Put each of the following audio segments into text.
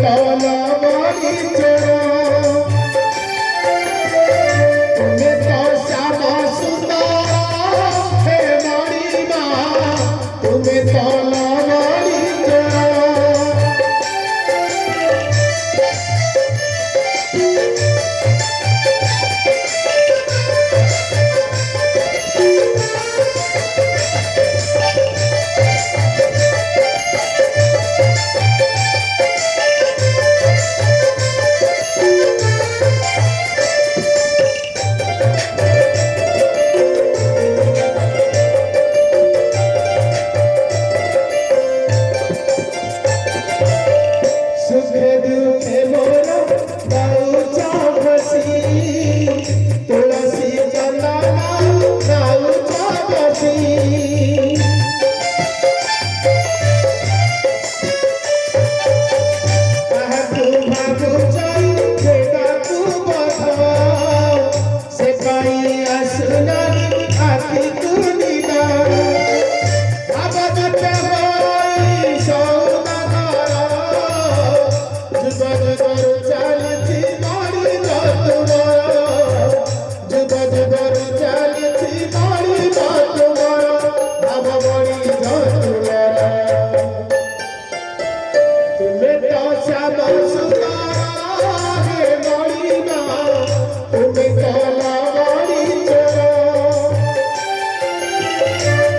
তলবারি চোর তুমি তো শ্যামা সুন্দর হে মণিমা তুমি তলবারি চোর सुखे दुखे मोरा दाऊचा बसी तुलसी चंदना दाऊचा बसी तू भागो जाई बेटा तू बता से पाई असना आखी तू निदा अब बच्चा होई सौदा जुगद गर चालती मारी तुम्हारा जुगद गर चालती मारी तुम्हारा अब बड़ी तुम्हारा तुम्हें तो श्यामा सुंदरा हे मणिमा तुम्हें तलवारी चोर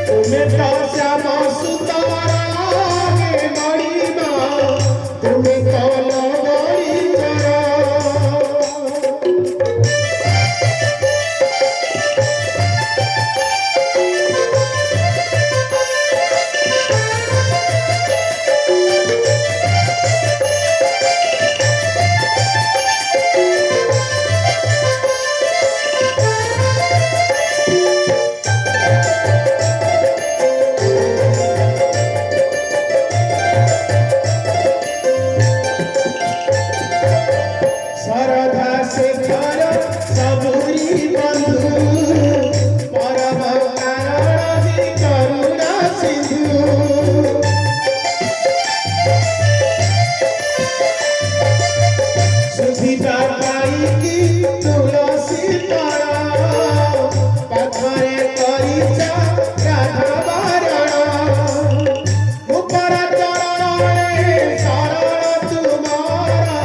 तुम्हें तो श्यामा सुंदरा हे मणिमा तुम्हें तलवारी चोर सरधा शेखर सबुरी बंधु परम कारण करुणा सिंधु सुधिता पाई की तुलसी पारा पाखरे करिचा राधा बारण मुपर चरणरे शरण तुम्हारा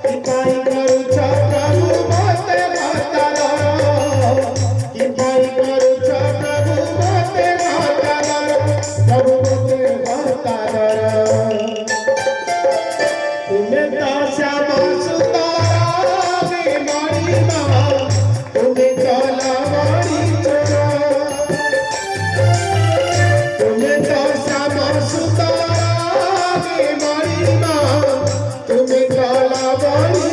किपाई करुछ प्रभु मते भक्तर किपाई करुछ प्रभु मते भक्तर प्रभु मते भक्तर तुम्हें तो श्यामा सुंदरा हे मणिमा तुम्हें तलवारी चोर तुम्हें तो श्यामा सुंदरा हे मणिमा तुम्हें तलवारी